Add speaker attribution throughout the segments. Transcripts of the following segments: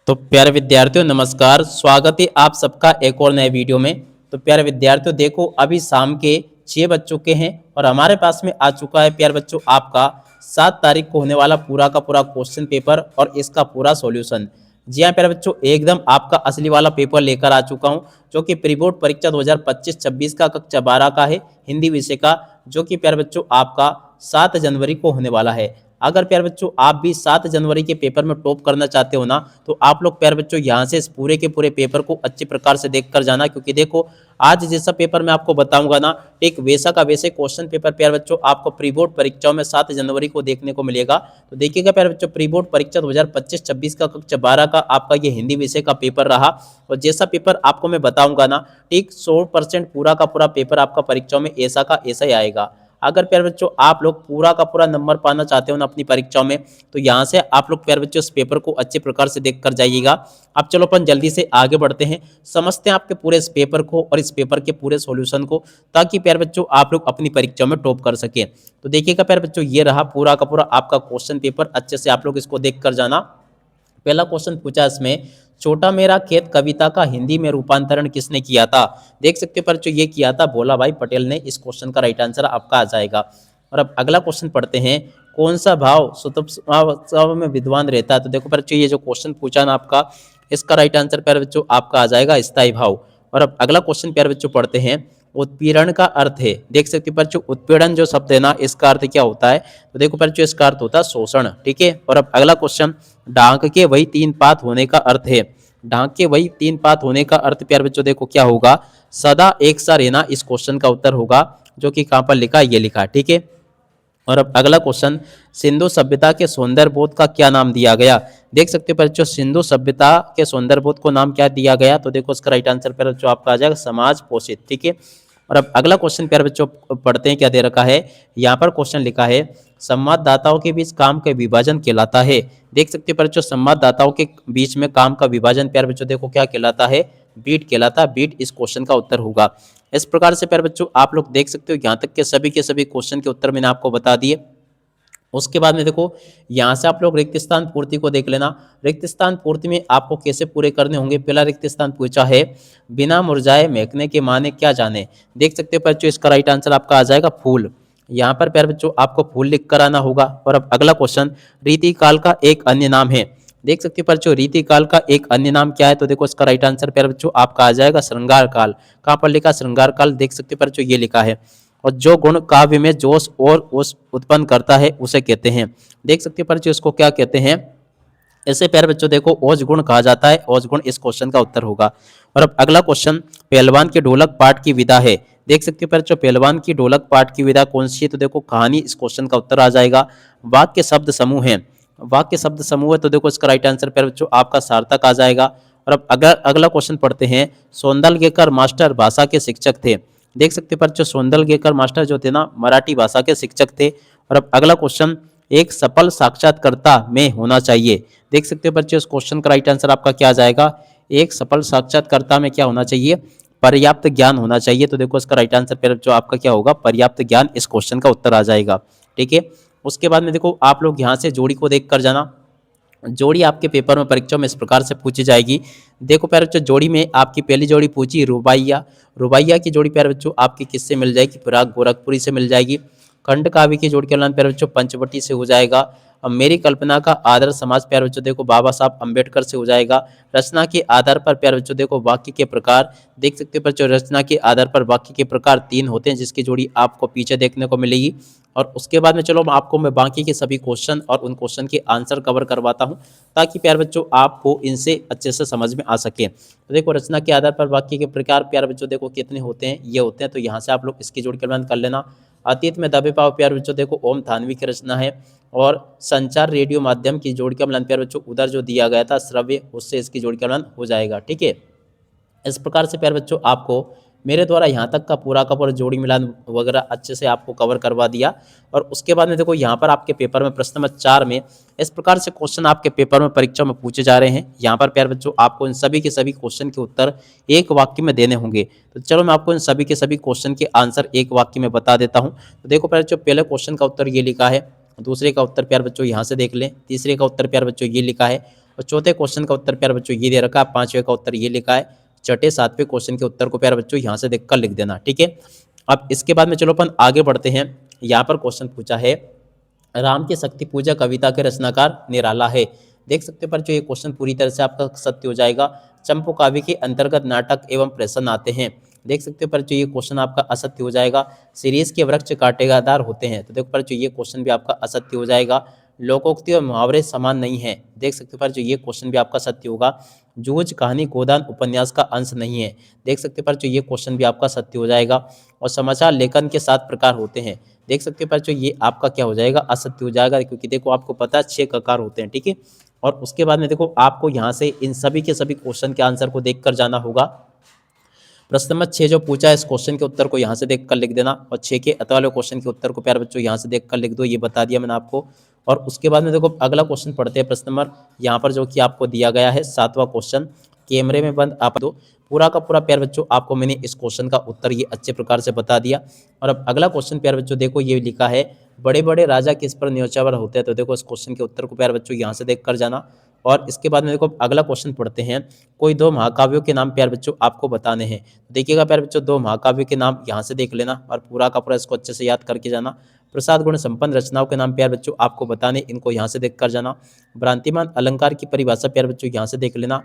Speaker 1: तो प्यारे विद्यार्थियों नमस्कार, स्वागत है आप सबका एक और नए वीडियो में। तो प्यारे विद्यार्थियों देखो, अभी शाम के 6 बज चुके हैं और हमारे पास में आ चुका है प्यारे बच्चों आपका 7 तारीख को होने वाला पूरा का पूरा क्वेश्चन पेपर और इसका पूरा सॉल्यूशन। जी हाँ प्यारे बच्चों, एकदम आपका असली वाला पेपर लेकर आ चुका हूँ, जो कि प्री बोर्ड परीक्षा 2025-26 का कक्षा 12 का है, हिंदी विषय का, जो कि प्यारे बच्चों आपका 7 जनवरी को होने वाला है। अगर प्यारे बच्चों आप भी 7 जनवरी के पेपर में टॉप करना चाहते हो ना, तो आप लोग प्यारे बच्चों यहाँ से इस पूरे के पूरे पेपर को अच्छे प्रकार से देख कर जाना, क्योंकि देखो आज जैसा पेपर मैं आपको बताऊंगा ना, एक वैसा का वैसे क्वेश्चन पेपर प्यारे बच्चों आपको प्री बोर्ड परीक्षाओं में 7 जनवरी को देखने को मिलेगा। तो देखिएगा प्यारे बच्चों, प्री बोर्ड परीक्षा 2025-26 का कक्षा 12 का आपका ये हिंदी विषय का पेपर रहा और जैसा पेपर आपको मैं बताऊंगा ना, ठीक 100% पूरा का पूरा पेपर आपका परीक्षाओं में ऐसा का ऐसा ही आएगा। अगर प्यारे बच्चों आप लोग पूरा का पूरा नंबर पाना चाहते हो ना अपनी परीक्षाओं में, तो यहाँ से आप लोग प्यारे बच्चों इस पेपर को अच्छे प्रकार से देख कर जाइएगा। अब चलो अपन जल्दी से आगे बढ़ते हैं, समझते हैं आपके पूरे इस पेपर को और इस पेपर के पूरे सॉल्यूशन को, ताकि प्यारे बच्चों आप लोग अपनी परीक्षाओं में टॉप कर सकें। तो देखिएगा प्यारे बच्चों, ये रहा पूरा का पूरा आपका क्वेश्चन पेपर, अच्छे से आप लोग इसको देख कर जाना। पहला क्वेश्चन पूछा इसमें, छोटा मेरा खेत कविता का हिंदी में रूपांतरण किसने किया था। देख सकते हो बच्चों, ये किया था भोला भाई पटेल ने। इस क्वेश्चन का राइट आंसर आपका आ जाएगा। और अब अगला क्वेश्चन पढ़ते हैं, कौन सा भाव स्वभाव में विद्वान रहता है। तो देखो बच्चों, ये जो क्वेश्चन पूछा ना आपका, इसका राइट आंसर प्यारे बच्चों आपका आ जाएगा स्थायी भाव। और अब अगला क्वेश्चन प्यारे बच्चों पढ़ते हैं, उत्पीड़न का अर्थ है। देख सकते हो बच्चों, उत्पीड़न जो शब्द है ना, इसका अर्थ क्या होता है। तो देखो बच्चों, इसका अर्थ होता है शोषण। ठीक है। और अब अगला क्वेश्चन, डांक के वही 3 पात होने का अर्थ है। डांक के वही 3 पात होने का अर्थ प्यारे बच्चों देखो क्या होगा, सदा एक सा रहना इस क्वेश्चन का उत्तर होगा, जो कि कहां पर लिखा है, ये लिखा है। ठीक है। और अब अगला क्वेश्चन, सिंधु सभ्यता के सौंदर्य बोध का क्या नाम दिया गया। देख सकते हो बच्चों, सिंधु सभ्यता के सौंदर्य बोध को नाम क्या दिया गया। तो देखो इसका राइट आंसर प्यारे बच्चों आपका आ जाएगा समाज पोषित। ठीक है। और अब अगला क्वेश्चन प्यारे बच्चों पढ़ते हैं, क्या दे रखा है। यहाँ पर क्वेश्चन लिखा है, संवाददाताओं के बीच काम का विभाजन कहलाता है। देख सकते हो बच्चों, संवाददाताओं के बीच में काम का विभाजन प्यारे बच्चों देखो क्या कहलाता है, बीट कहलाता है। बीट इस क्वेश्चन का उत्तर होगा। इस प्रकार से प्यारे बच्चों आप लोग देख सकते हो, यहाँ तक के सभी क्वेश्चन के उत्तर मैंने आपको बता दिए। उसके बाद में देखो, यहाँ से आप लोग रिक्त स्थान पूर्ति को देख लेना। रिक्त स्थान पूर्ति में आपको कैसे पूरे करने होंगे। पहला रिक्त स्थान पूछा है, बिना मुरझाए महकने के माने क्या जाने। देख सकते हो बच्चों, इसका राइट आंसर आपका आ जाएगा फूल। यहाँ पर प्यारे बच्चों आपको फूल लिख कर आना होगा। और अब अगला क्वेश्चन, रीति काल का एक अन्य नाम है। देख सकते हो बच्चों, रीति काल का एक अन्य नाम क्या है। तो देखो इसका राइट आंसर प्यारे बच्चों आपका आ जाएगा श्रृंगार काल। कहाँ पर लिखा, श्रृंगार काल। देख सकते हो बच्चों, ये लिखा है। और जो गुण काव्य में जोश और उस उत्पन्न करता है उसे कहते हैं। देख सकते हैं बच्चों, इसको क्या कहते हैं। ऐसे प्यारे बच्चों देखो, ओज गुण कहा जाता है। ओज गुण इस क्वेश्चन का उत्तर होगा। और अब अगला क्वेश्चन, पहलवान के ढोलक पाठ की विधा है। देख सकते हो बच्चों, पहलवान की ढोलक पाठ की विधा कौन सी है। तो देखो कहानी इस क्वेश्चन का उत्तर आ जाएगा। वाक्य शब्द समूह है। वाक्य शब्द समूह है, तो देखो इसका राइट आंसर प्यारे बच्चों आपका सार्थक आ जाएगा। और अब अगला क्वेश्चन पढ़ते हैं, सौंदलगेकर मास्टर भाषा के शिक्षक थे। देख सकते हैं बच्चों, सौंदलगेकर मास्टर जो थे ना, मराठी भाषा के शिक्षक थे। और अब अगला क्वेश्चन, एक सफल साक्षात्कारता में होना चाहिए। देख सकते हो बच्चों, इस क्वेश्चन का राइट आंसर आपका क्या आ जाएगा, एक सफल साक्षात्कारता में क्या होना चाहिए, पर्याप्त ज्ञान होना चाहिए। तो देखो इसका राइट आंसर फिर जो आपका क्या होगा, पर्याप्त ज्ञान इस क्वेश्चन का उत्तर आ जाएगा। ठीक है। उसके बाद में देखो आप लोग यहाँ से जोड़ी को देख कर जाना। जोड़ी आपके पेपर में परीक्षा में इस प्रकार से पूछी जाएगी। देखो प्यारे बच्चों, जोड़ी में आपकी पहली जोड़ी पूछी रुबाइया। रुबाइया की जोड़ी प्यारे बच्चों आपकी किससे मिल जाएगी, पराग गोरखपुरी से मिल जाएगी। खंड काव्य की जोड़ी के अलावा प्यारे बच्चों पंचवटी से हो जाएगा। अब मेरी कल्पना का आदर्श समाज प्यारे बच्चों देखो बाबा साहब अम्बेडकर से हो जाएगा। रचना के आधार पर प्यारे बच्चों देखो वाक्य के प्रकार, देख सकते हो बच्चों, रचना के आधार पर वाक्य के प्रकार 3 होते हैं, जिसकी जोड़ी आपको पीछे देखने को मिलेगी। और उसके बाद में चलो आपको मैं बाकी के सभी क्वेश्चन और उन क्वेश्चन के आंसर कवर करवाता हूं, ताकि प्यारे बच्चों आपको इनसे अच्छे से समझ में आ सके। तो देखो रचना के आधार पर वाक्य के प्रकार प्यारे बच्चों देखो कितने होते हैं, ये होते हैं। तो यहाँ से आप लोग इसकी जोड़ के कर लेना। अतीत में दबे पाओ प्यारे बच्चों देखो ओम थानवी की रचना है। और संचार रेडियो माध्यम की जोड़ के मिलान प्यारे बच्चों उधर जो दिया गया था श्रव्य, उससे इसकी जोड़ के मिलान हो जाएगा। ठीक है। इस प्रकार से प्यारे बच्चों आपको मेरे द्वारा यहाँ तक का पूरा जोड़ी मिलान वगैरह अच्छे से आपको कवर करवा दिया। और उसके बाद में देखो यहाँ पर आपके पेपर में प्रश्न नंबर 4 में इस प्रकार से क्वेश्चन आपके पेपर में परीक्षा में पूछे जा रहे हैं। यहाँ पर प्यारे बच्चों आपको इन सभी के सभी क्वेश्चन के उत्तर एक वाक्य में देने होंगे। तो चलो मैं आपको इन सभी के सभी क्वेश्चन के आंसर एक वाक्य में बता देता हूँ। तो देखो प्यारे बच्चों, पहले क्वेश्चन का उत्तर ये लिखा है, दूसरे का उत्तर प्यारे बच्चों यहाँ से देख लें, तीसरे का उत्तर प्यारे बच्चों ये लिखा है, और चौथे क्वेश्चन का उत्तर प्यारे बच्चों ये दे रखा है, पांचवें का उत्तर ये लिखा है, छठे सातवें क्वेश्चन के उत्तर को प्यारे बच्चों यहाँ से देखकर लिख देना। ठीक है, अब इसके बाद में चलो अपन आगे बढ़ते हैं। यहाँ पर क्वेश्चन पूछा है, राम की शक्ति पूजा कविता के रचनाकार निराला है। देख सकते हो पर जो ये क्वेश्चन पूरी तरह से आपका सत्य हो जाएगा। चंपू काव्य के अंतर्गत नाटक एवं प्रश्न आते हैं। देख सकते हो पर जो ये क्वेश्चन आपका असत्य हो जाएगा। सीरीज के वृक्ष कांटेदार होते हैं, तो देखो पर जो ये क्वेश्चन भी आपका असत्य हो जाएगा। लोकोक्ति और मुहावरे समान नहीं है। देख सकते हो पर जो ये क्वेश्चन भी आपका सत्य होगा। जूझ कहानी गोदान उपन्यास का अंश नहीं है। देख सकते हो पर जो ये क्वेश्चन भी आपका सत्य हो जाएगा। और समाचार लेखन के 7 प्रकार होते हैं। देख सकते हो पर जो ये आपका क्या हो जाएगा, असत्य हो जाएगा, क्योंकि देखो आपको पता है 6 प्रकार होते हैं। ठीक है, और उसके बाद में देखो आपको यहाँ से इन सभी के सभी क्वेश्चन के आंसर को देख कर जाना होगा। प्रश्न नंबर 6 जो पूछा है इस क्वेश्चन के उत्तर को यहाँ से देखकर लिख देना, और 6 के अत वाले क्वेश्चन के उत्तर को प्यारे बच्चों यहाँ से देखकर लिख दो, ये बता दिया मैंने आपको। और उसके बाद में देखो अगला क्वेश्चन पढ़ते हैं। प्रश्न नंबर यहाँ पर जो कि आपको दिया गया है 7वां क्वेश्चन, कैमरे में बंद आप दो। पूरा का पूरा प्यारे बच्चों आपको मैंने इस क्वेश्चन का उत्तर ये अच्छे प्रकार से बता दिया। और अब अगला क्वेश्चन प्यारे बच्चों देखो ये लिखा है, बड़े बड़े राजा किस पर न्योछावर होते हैं। तो देखो इस क्वेश्चन के उत्तर को प्यारे बच्चों यहाँ से देख कर जाना। और इसके बाद में देखो अगला क्वेश्चन पढ़ते हैं, कोई 2 महाकाव्यों के नाम प्यारे बच्चों आपको बताने हैं। देखिएगा प्यारे बच्चों 2 महाकाव्यों के नाम यहाँ से देख लेना और पूरा का पूरा इसको अच्छे से याद करके जाना। प्रसाद गुण संपन्न रचनाओं के नाम प्यारे बच्चों आपको बताने, इनको यहाँ से देख कर जाना। भ्रांतिमान अलंकार की परिभाषा प्यारे बच्चों यहाँ से देख लेना।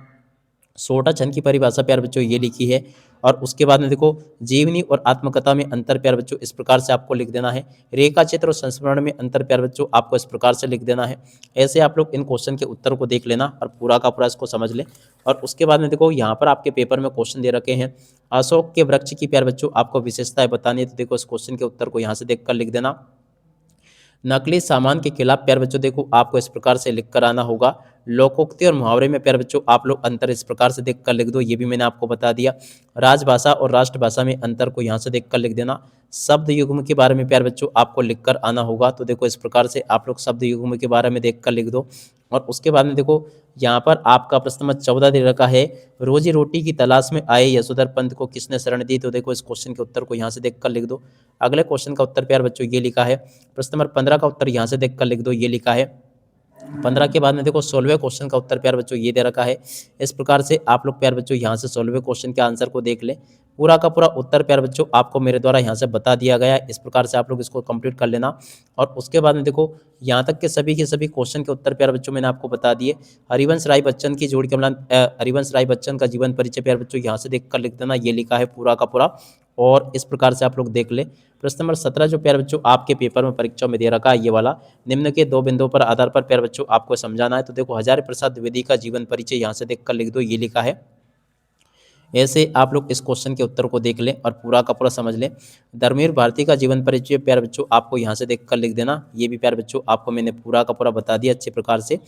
Speaker 1: सोटा छंद की परिभाषा प्यारे बच्चों ये लिखी है। और उसके बाद में देखो जीवनी और आत्मकथा में अंतर प्यारे बच्चों इस प्रकार से आपको लिख देना है। रेखा चित्र और संस्मरण में अंतर प्यारे बच्चों आपको इस प्रकार से लिख देना है। ऐसे आप लोग इन क्वेश्चन के उत्तर को देख लेना और पूरा का पूरा इसको समझ लें। और उसके बाद में देखो यहाँ पर आपके पेपर में क्वेश्चन दे रखे हैं, अशोक के वृक्ष की प्यारे बच्चों आपको विशेषताएं बतानी है। तो देखो इस क्वेश्चन के उत्तर को यहाँ से देख कर लिख देना। नकली सामान के खिलाफ प्यारे बच्चों देखो आपको इस प्रकार से लिख कर आना होगा। लोकोक्ति और मुहावरे में प्यारे बच्चों आप लोग अंतर इस प्रकार से देख कर लिख दो, ये भी मैंने आपको बता दिया। राजभाषा और राष्ट्रभाषा में अंतर को यहाँ से देख कर लिख देना। शब्द युग्म के बारे में प्यारे बच्चों आपको लिख कर आना होगा। तो देखो इस प्रकार से आप लोग शब्द युग्म के बारे में देख कर लिख दो। और उसके बाद में देखो यहाँ पर आपका प्रश्न नंबर 14 दे रखा है, रोजी रोटी की तलाश में आए यशोधर पंत को किसने शरण दी। तो देखो इस क्वेश्चन के उत्तर को यहाँ से देख कर लिख दो। अगले क्वेश्चन का उत्तर प्यारे बच्चों ये लिखा है। प्रश्न नंबर 15 का उत्तर यहाँ से देख कर लिख दो, ये लिखा है। 15 के बाद में देखो 16वें क्वेश्चन का उत्तर प्यारे बच्चों ये दे रखा है। इस प्रकार से आप लोग प्यारे बच्चों यहाँ से 16वें क्वेश्चन के आंसर को देख लें। पूरा का पूरा उत्तर प्यारे बच्चों आपको मेरे द्वारा यहाँ से बता दिया गया है। इस प्रकार से आप लोग इसको कंप्लीट कर लेना। और उसके बाद में देखो यहाँ तक के सभी क्वेश्चन के उत्तर प्यारे बच्चों मैंने आपको बता दिए। हरिवंश राय बच्चन की जोड़ी के अम्लान हरिवंश राय बच्चन का जीवन परिचय प्यारे बच्चों यहाँ से देख कर लिख देना, ये लिखा है पूरा का पूरा। और इस प्रकार से आप लोग देख ले। प्रश्न नंबर 17 जो प्यारे बच्चों आपके पेपर में परीक्षा में दे रखा है ये वाला, निम्न के 2 बिंदुओं पर आधार पर प्यारे बच्चों आपको समझाना है। तो देखो हजारी प्रसाद द्विवेदी का जीवन परिचय यहाँ से देख कर लिख दो, ये लिखा है। ऐसे आप लोग इस क्वेश्चन के उत्तर को देख लें और पूरा का पूरा समझ लें। धर्मवीर भारती का जीवन परिचय प्यारे बच्चों आपको यहाँ से देख कर लिख देना, ये भी प्यारे बच्चों आपको मैंने पूरा का पूरा बता दिया अच्छे प्रकार से।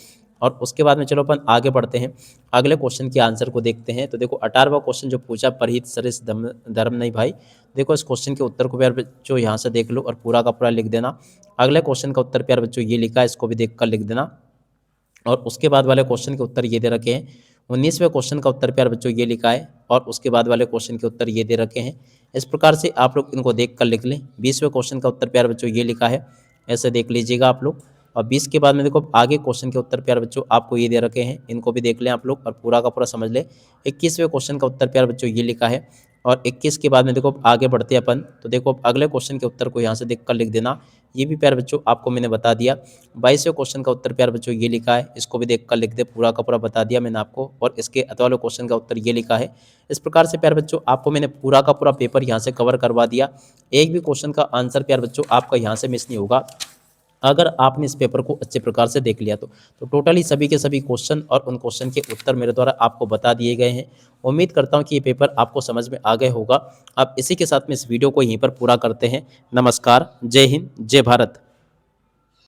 Speaker 1: और उसके बाद में चलो अपन आगे बढ़ते हैं, अगले क्वेश्चन के आंसर को देखते हैं। तो देखो 18वां क्वेश्चन जो पूछा, परहित सरिस धर्म नहीं भाई। देखो इस क्वेश्चन के उत्तर को प्यारे बच्चों यहाँ से देख लो और पूरा का पूरा लिख देना। अगले क्वेश्चन का उत्तर प्यारे बच्चों ये लिखा है, इसको भी देख कर लिख देना। और उसके बाद वाले क्वेश्चन के उत्तर ये दे रखे हैं। 19वें क्वेश्चन का उत्तर प्यारे बच्चों ये लिखा है और उसके बाद वाले क्वेश्चन के उत्तर ये दे रखे हैं। इस प्रकार से आप लोग इनको देख कर लिख लें। 20वें क्वेश्चन का उत्तर प्यारे बच्चों ये लिखा है, ऐसे देख लीजिएगा आप लोग। और 20 के बाद में देखो आगे क्वेश्चन के उत्तर प्यारे बच्चों आपको ये दे रखे हैं, इनको भी देख लें आप लोग और पूरा का पूरा समझ लें। 21वें क्वेश्चन का उत्तर प्यारे बच्चों ये लिखा है। और 21 के बाद में देखो आगे बढ़ते हैं अपन। तो देखो अगले क्वेश्चन के उत्तर को यहाँ से देख कर लिख देना, ये भी प्यारे बच्चों आपको मैंने बता दिया। 22वें क्वेश्चन का उत्तर प्यारे बच्चों ये लिखा है, इसको भी देख कर लिख दे, पूरा का पूरा बता दिया मैंने आपको। और इसके अतवाले क्वेश्चन का उत्तर ये लिखा है। इस प्रकार से प्यारे बच्चों आपको मैंने पूरा का पूरा पेपर यहाँ से कवर करवा दिया। एक भी क्वेश्चन का आंसर प्यारे बच्चों आपका यहाँ से मिस नहीं होगा अगर आपने इस पेपर को अच्छे प्रकार से देख लिया तो टोटली सभी के सभी क्वेश्चन और उन क्वेश्चन के उत्तर मेरे द्वारा आपको बता दिए गए हैं। उम्मीद करता हूं कि ये पेपर आपको समझ में आ गया होगा। अब इसी के साथ में इस वीडियो को यहीं पर पूरा करते हैं। नमस्कार, जय हिंद, जय भारत।